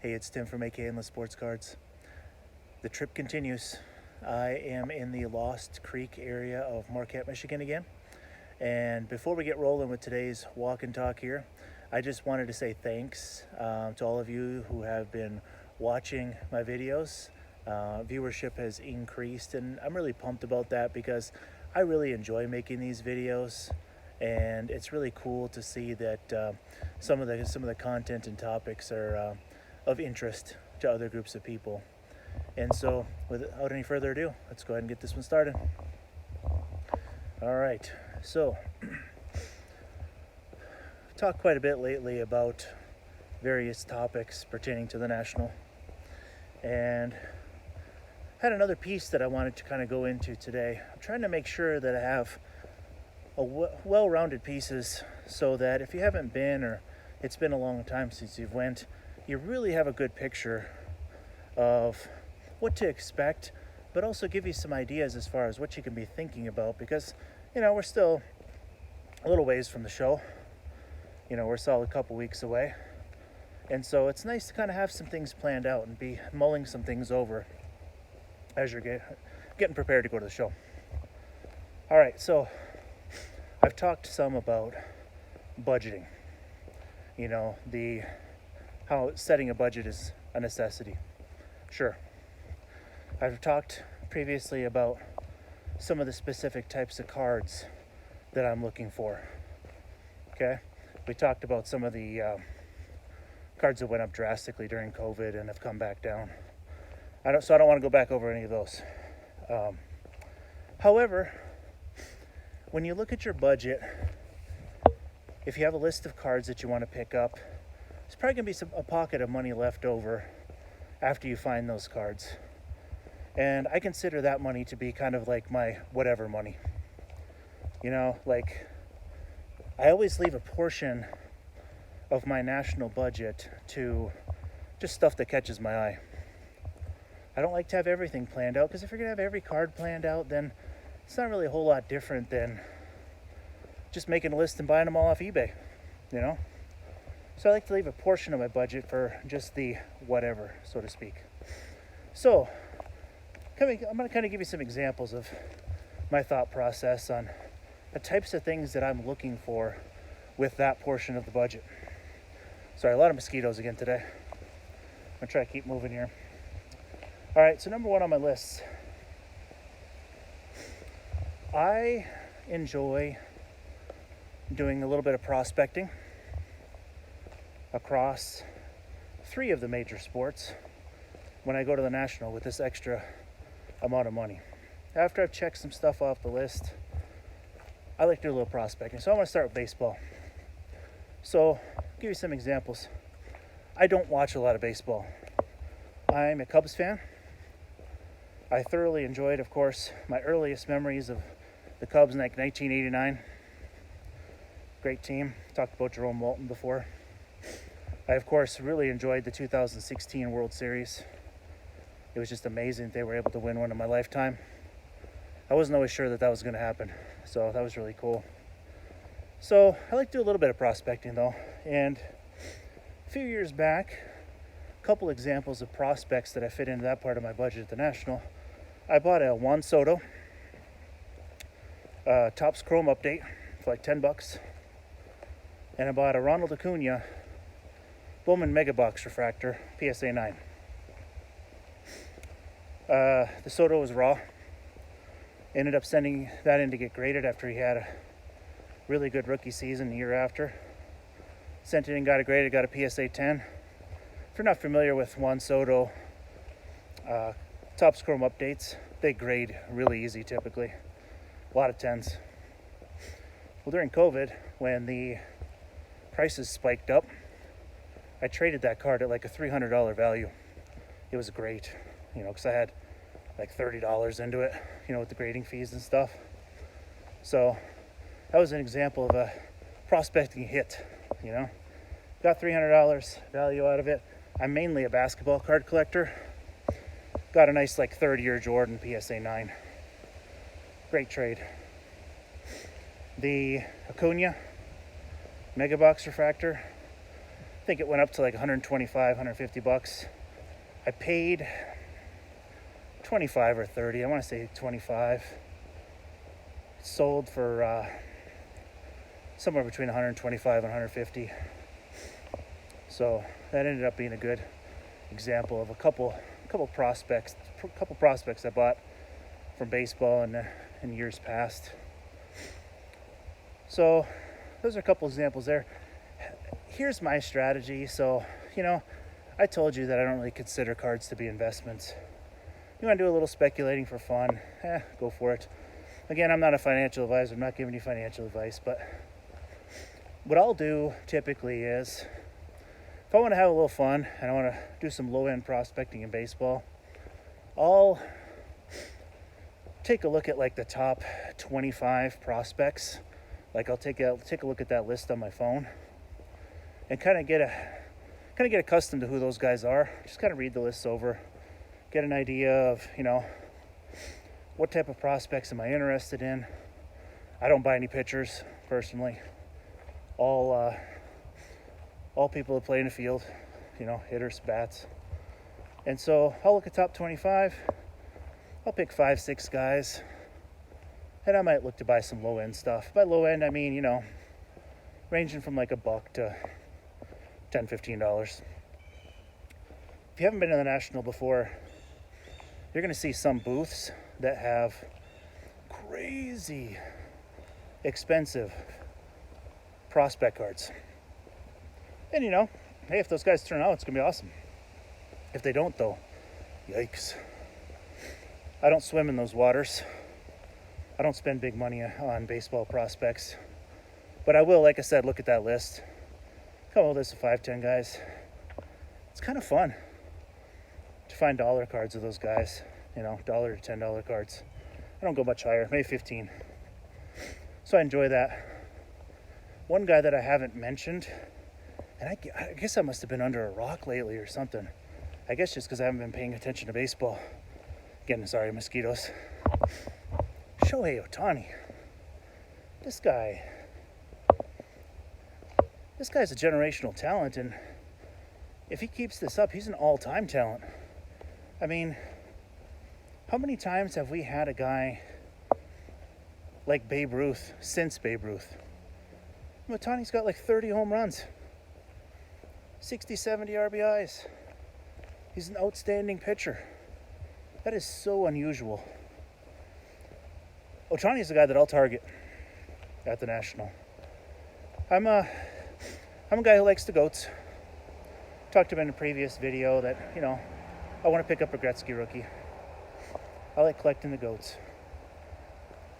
Hey, it's Tim from AK Endless Sports Cards. The trip continues. I am in the Lost Creek area of Marquette, Michigan again. And before we get rolling with today's walk and talk here, I just wanted to say thanks to all of you who have been watching my videos. Viewership has increased, and I'm really pumped about that because I really enjoy making these videos. And it's really cool to see that some of the content and topics are of interest to other groups of people. And so, without any further ado, let's go ahead and get this one started. All right, so I've talked quite a bit lately about various topics pertaining to the National, and had another piece that I wanted to kind of go into today. I'm trying to make sure that I have a well-rounded pieces so that if you haven't been, or it's been a long time since you've went, you really have a good picture of what to expect, but also give you some ideas as far as what you can be thinking about, because we're still a little ways from the show. We're still a couple weeks away, and so it's nice to kind of have some things planned out and be mulling some things over as you're getting prepared to go to the show. All right, so I've talked some about budgeting, how setting a budget is a necessity. Sure. I've talked previously about some of the specific types of cards that I'm looking for. Okay? We talked about some of the cards that went up drastically during COVID and have come back down. I don't want to go back over any of those. However, when you look at your budget, if you have a list of cards that you want to pick up, there's probably going to be a pocket of money left over after you find those cards. And I consider that money to be kind of like my whatever money. I always leave a portion of my national budget to just stuff that catches my eye. I don't like to have everything planned out, because if you're going to have every card planned out, then it's not really a whole lot different than just making a list and buying them all off eBay, So I like to leave a portion of my budget for just the whatever, so to speak. So I'm going to kind of give you some examples of my thought process on the types of things that I'm looking for with that portion of the budget. Sorry, a lot of mosquitoes again today. I'm going to try to keep moving here. All right, so number one on my list, I enjoy doing a little bit of prospecting across 3 of the major sports when I go to the National with this extra amount of money. After I've checked some stuff off the list, I like to do a little prospecting. So I want to start with baseball. So I'll give you some examples. I don't watch a lot of baseball. I'm a Cubs fan. I thoroughly enjoyed, of course, my earliest memories of the Cubs in 1989. Great team. Talked about Jerome Walton before. I, of course, really enjoyed the 2016 World Series. It was just amazing they were able to win one in my lifetime. I wasn't always sure that was going to happen, so that was really cool. So I like to do a little bit of prospecting, though. And a few years back, a couple examples of prospects that I fit into that part of my budget at the National. I bought a Juan Soto Topps Chrome update for like $10. And I bought a Ronald Acuna Bowman Megabox Refractor PSA 9. The Soto was raw. Ended up sending that in to get graded after he had a really good rookie season the year after. Sent it in, got it graded, got a PSA 10. If you're not familiar with Juan Soto Topps Chrome updates, they grade really easy typically. A lot of 10s. Well, during COVID, when the prices spiked up, I traded that card at like a $300 value. It was great, because I had like $30 into it, with the grading fees and stuff. So that was an example of a prospecting hit, Got $300 value out of it. I'm mainly a basketball card collector. Got a nice like third-year Jordan PSA 9. Great trade. The Acuna Megabox Refractor. think it went up to like 125, 150 bucks. I paid 25 or 30. I want to say 25. It sold for somewhere between 125 and 150. So that ended up being a good example of a couple prospects I bought from baseball in years past. So those are a couple examples there. Here's my strategy. So, I told you that I don't really consider cards to be investments. You want to do a little speculating for fun, go for it. Again, I'm not a financial advisor. I'm not giving you financial advice, but what I'll do typically is, if I want to have a little fun and I want to do some low-end prospecting in baseball, I'll take a look at like the top 25 prospects. Like I'll take a look at that list on my phone and kind of get accustomed to who those guys are. Just kind of read the lists over, get an idea of, what type of prospects am I interested in. I don't buy any pitchers personally. All people that play in the field, hitters, bats. And so I'll look at top 25. I'll pick 5-6 guys, and I might look to buy some low end stuff. By low end, I mean, ranging from like $1 to $10, $15. If you haven't been to the National before, you're going to see some booths that have crazy expensive prospect cards. And hey, if those guys turn out, it's going to be awesome. If they don't, though, yikes. I don't swim in those waters. I don't spend big money on baseball prospects. But I will, like I said, look at that list. Come on, list of 5-10 guys. It's kind of fun to find dollar cards of those guys. $1 to $10 cards. I don't go much higher, maybe 15. So I enjoy that. One guy that I haven't mentioned, and I guess I must have been under a rock lately or something. I guess just because I haven't been paying attention to baseball. Again, sorry, mosquitoes. Shohei Ohtani. This guy's a generational talent, and if he keeps this up, he's an all-time talent. I mean, how many times have we had a guy like Babe Ruth since Babe Ruth? Ohtani's got like 30 home runs, 60, 70 RBIs. He's an outstanding pitcher. That is so unusual. Ohtani's the guy that I'll target at the National. I'm a guy who likes the goats. Talked about in a previous video that, I want to pick up a Gretzky rookie. I like collecting the goats.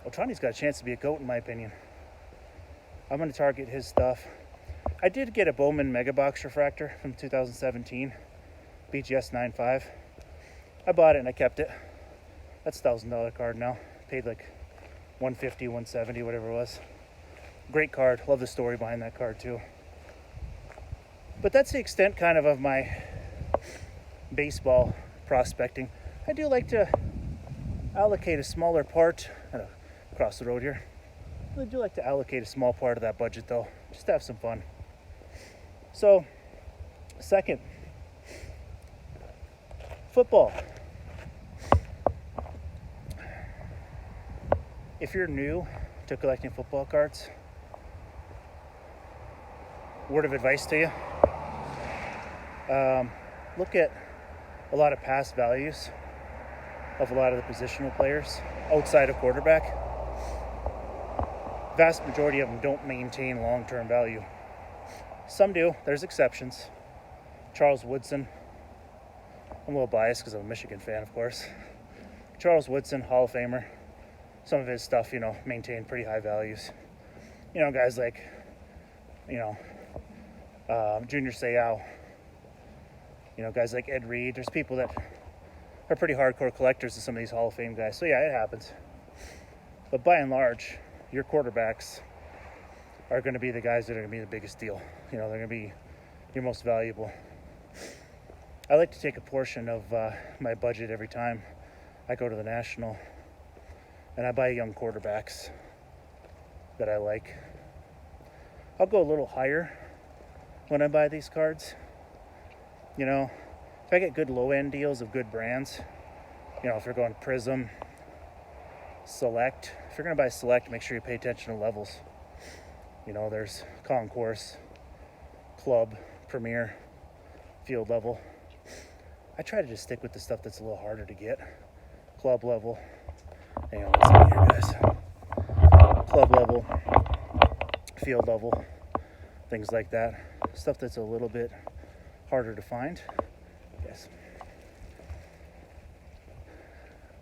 Ohtani's got a chance to be a goat, in my opinion. I'm going to target his stuff. I did get a Bowman Mega Box Refractor from 2017, BGS 9.5. I bought it and I kept it. That's a $1,000 card now. Paid like $150, $170, whatever it was. Great card. Love the story behind that card too. But that's the extent kind of my baseball prospecting. I do like to allocate a smaller part, across the road here. I do like to allocate a small part of that budget though, just to have some fun. So, second, football. If you're new to collecting football cards, word of advice to you, look at a lot of past values of a lot of the positional players outside of quarterback. Vast majority of them don't maintain long-term value. Some do. There's exceptions. Charles Woodson. I'm a little biased because I'm a Michigan fan, of course. Charles Woodson, Hall of Famer. Some of his stuff, maintained pretty high values. Guys like, Junior Seau. Guys like Ed Reed. There's people that are pretty hardcore collectors of some of these Hall of Fame guys. So yeah, it happens. But by and large, your quarterbacks are going to be the guys that are going to be the biggest deal. They're going to be your most valuable. I like to take a portion of my budget every time I go to the National, and I buy young quarterbacks that I like. I'll go a little higher when I buy these cards. You know, if I get good low-end deals of good brands, you know, if you're going Prism, Select, if you're going to buy Select, make sure you pay attention to levels. You know, there's Concourse, Club, Premier, Field level. I try to just stick with the stuff that's a little harder to get. Club level. Hang on, let's see here, guys. Club level, field level, things like that. Stuff that's a little bit harder to find. Yes.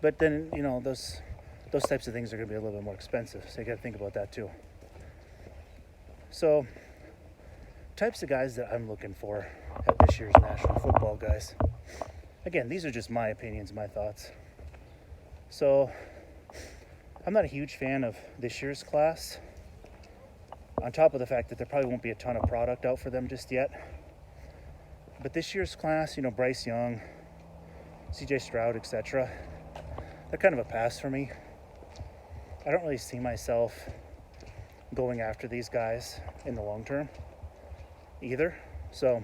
But then, you know, those types of things are going to be a little bit more expensive, so you got to think about that too. So, types of guys that I'm looking for at this year's National Football, guys. Again, these are just my opinions, my thoughts. So, I'm not a huge fan of this year's class, on top of the fact that there probably won't be a ton of product out for them just yet. But this year's class, you know, Bryce Young, CJ Stroud, etc., they're kind of a pass for me. I don't really see myself going after these guys in the long term either. So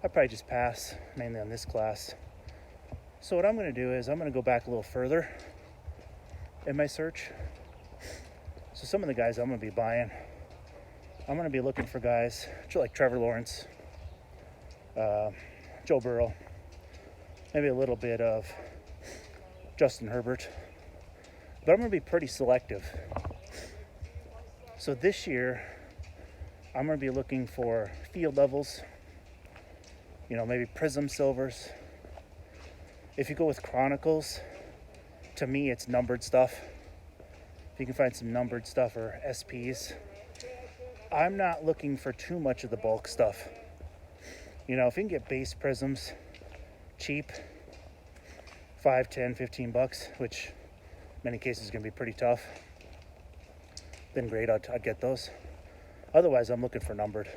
I probably just pass mainly on this class. So what I'm going to do is I'm going to go back a little further in my search. So some of the guys I'm going to be buying, I'm going to be looking for guys like Trevor Lawrence, Joe Burrow, maybe a little bit of Justin Herbert. But I'm going to be pretty selective. So this year, I'm going to be looking for field levels, you know, maybe Prism Silvers. If you go with Chronicles, to me, it's numbered stuff. If you can find some numbered stuff or SPs. I'm not looking for too much of the bulk stuff. You know, if you can get base Prisms cheap, $5, $10, $15, which in many cases is going to be pretty tough, then great, I'd get those. Otherwise, I'm looking for numbered.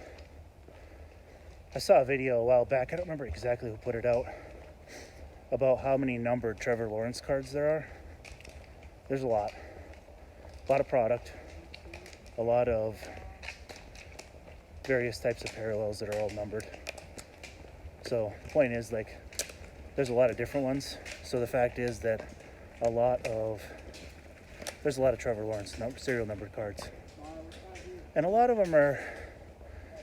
I saw a video a while back, I don't remember exactly who put it out, about how many numbered Trevor Lawrence cards there are. There's a lot. A lot of product. A lot of various types of parallels that are all numbered. So the point is, like, there's a lot of different ones. So the fact is that there's a lot of Trevor Lawrence serial numbered cards. And a lot of them are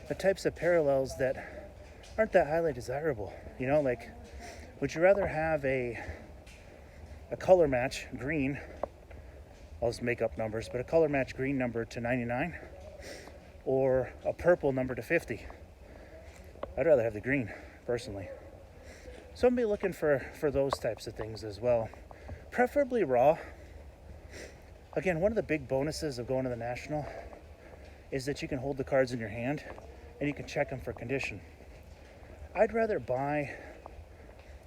the types of parallels that aren't that highly desirable. You know, like, would you rather have a color match green, I'll just make up numbers, but a color match green number to 99 or a purple number to 50? I'd rather have the green, personally. So I'm going to be looking for those types of things as well. Preferably raw. Again, one of the big bonuses of going to the National is that you can hold the cards in your hand and you can check them for condition. I'd rather buy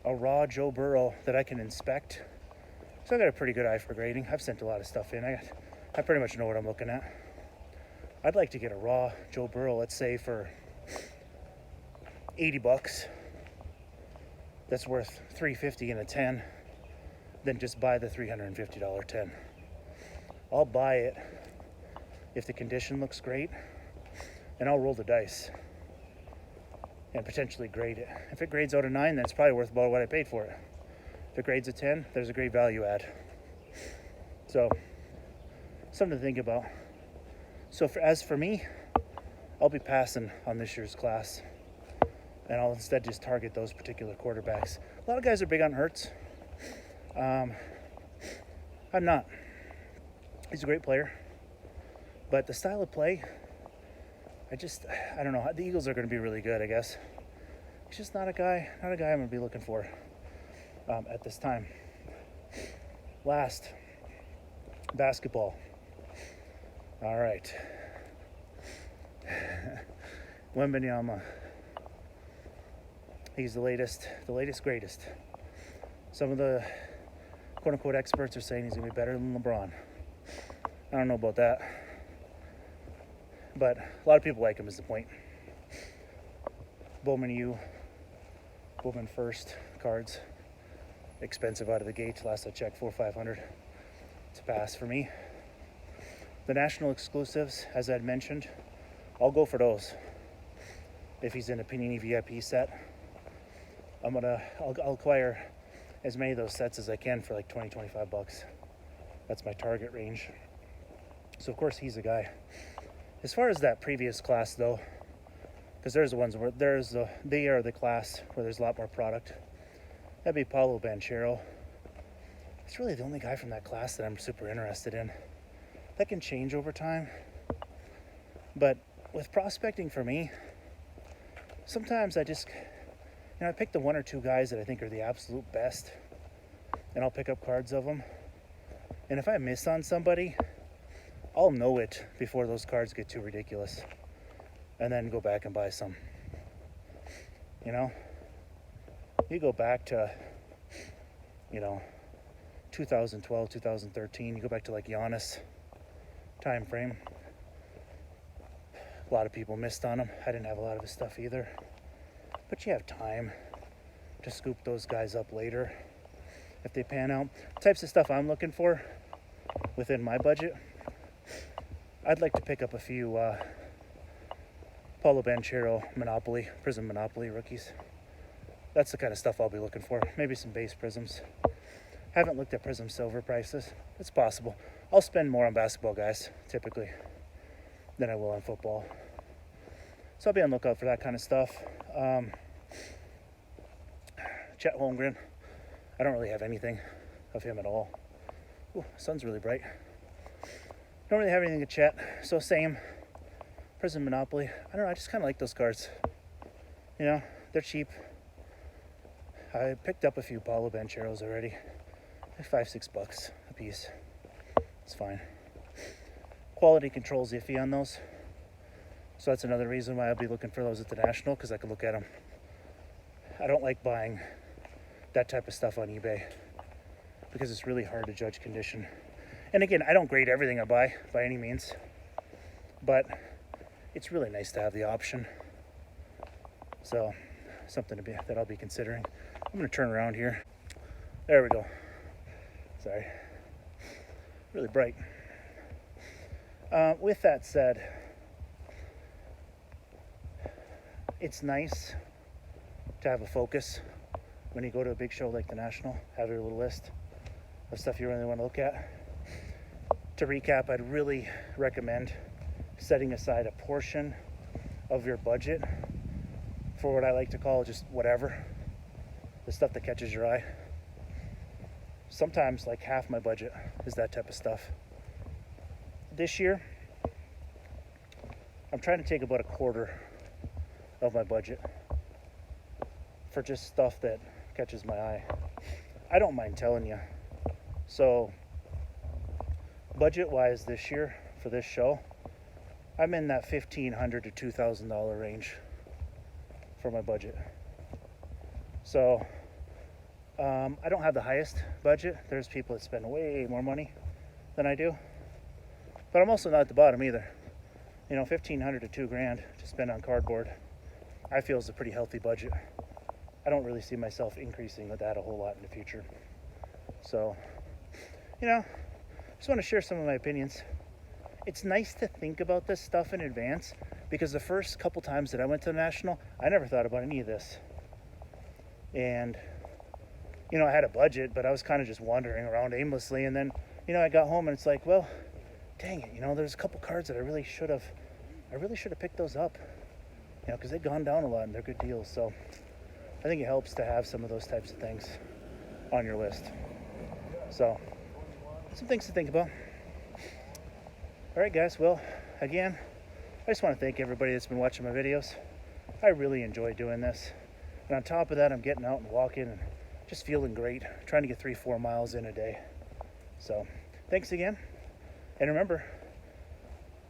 a raw Joe Burrow that I can inspect. So I got a pretty good eye for grading. I've sent a lot of stuff in. I pretty much know what I'm looking at. I'd like to get a raw Joe Burrow, let's say for $80. That's worth $350 in a 10. Then just buy the $350 10. I'll buy it if the condition looks great, and I'll roll the dice and potentially grade it. If it grades out a 9, then it's probably worth about what I paid for it. If it grades a 10, there's a great value add. So, something to think about. So as for me, I'll be passing on this year's class, and I'll instead just target those particular quarterbacks. A lot of guys are big on Hurts. I'm not. He's a great player, but the style of play, I don't know. The Eagles are going to be really good, I guess. He's just not a guy I'm going to be looking for at this time. Last, basketball. All right. Wembanyama. He's the latest, greatest. Some of the quote-unquote experts are saying he's going to be better than LeBron. I don't know about that. But a lot of people like him is the point. Bowman first cards. Expensive out of the gate. Last I checked, $400-$500. It's a pass for me. The national exclusives, as I'd mentioned, I'll go for those. if he's in a Panini VIP set. I'll acquire as many of those sets as I can for like 20-25 bucks. That's my target range. So of course he's a guy. As far as that previous class though, because there's the ones where they are the class where there's a lot more product. That'd be Paulo Banchero. It's really the only guy from that class that I'm super interested in. That can change over time. But with prospecting for me, sometimes I pick the one or two guys that I think are the absolute best, and I'll pick up cards of them. And if I miss on somebody, I'll know it before those cards get too ridiculous, and then go back and buy some. You know, you go back to, 2012, 2013. You go back to like Giannis time frame. A lot of people missed on him. I didn't have a lot of his stuff either. But you have time to scoop those guys up later if they pan out. Types of stuff I'm looking for within my budget. I'd like to pick up a few Paulo Banchero Prism Monopoly rookies. That's the kind of stuff I'll be looking for. Maybe some base Prisms. Haven't looked at Prism Silver prices. It's possible. I'll spend more on basketball guys, typically, than I will on football. So I'll be on the lookout for that kind of stuff. Chet Holmgren. I don't really have anything of him at all. Ooh, sun's really bright. Don't really have anything to Chet. So same. Prism Monopoly. I don't know. I just kind of like those cards. They're cheap. I picked up a few Paulo Bancheros already. Like $5-6 a piece. It's fine. Quality control's iffy on those. So that's another reason why I'll be looking for those at the National, because I can look at them. I don't like buying that type of stuff on eBay because it's really hard to judge condition. And again, I don't grade everything I buy by any means, but it's really nice to have the option. So something that I'll be considering. I'm going to turn around here. There we go. Sorry. Really bright. With that said, it's nice to have a focus when you go to a big show like the National. Have your little list of stuff you really want to look at. To recap, I'd really recommend setting aside a portion of your budget for what I like to call just whatever, the stuff that catches your eye. Sometimes like half my budget is that type of stuff. This year, I'm trying to take about a quarter of my budget for just stuff that catches my eye. I don't mind telling you. So, budget-wise this year for this show, I'm in that $1,500 to $2,000 range for my budget. So, I don't have the highest budget. There's people that spend way more money than I do. But I'm also not at the bottom either. $1,500 to $2,000 to spend on cardboard, I feel is a pretty healthy budget. I don't really see myself increasing with that a whole lot in the future. So, just want to share some of my opinions. It's nice to think about this stuff in advance, because the first couple times that I went to the National, I never thought about any of this. And, I had a budget, but I was kind of just wandering around aimlessly. And then, I got home and it's like, well, dang it, there's a couple cards that I really should have picked those up, because they've gone down a lot and they're good deals. So I think it helps to have some of those types of things on your list. So some things to think about. All right, guys. Well, again, I just want to thank everybody that's been watching my videos. I really enjoy doing this. And on top of that, I'm getting out and walking and just feeling great, trying to get 3-4 miles in a day. So thanks again. And remember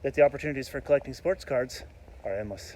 that the opportunities for collecting sports cards are endless.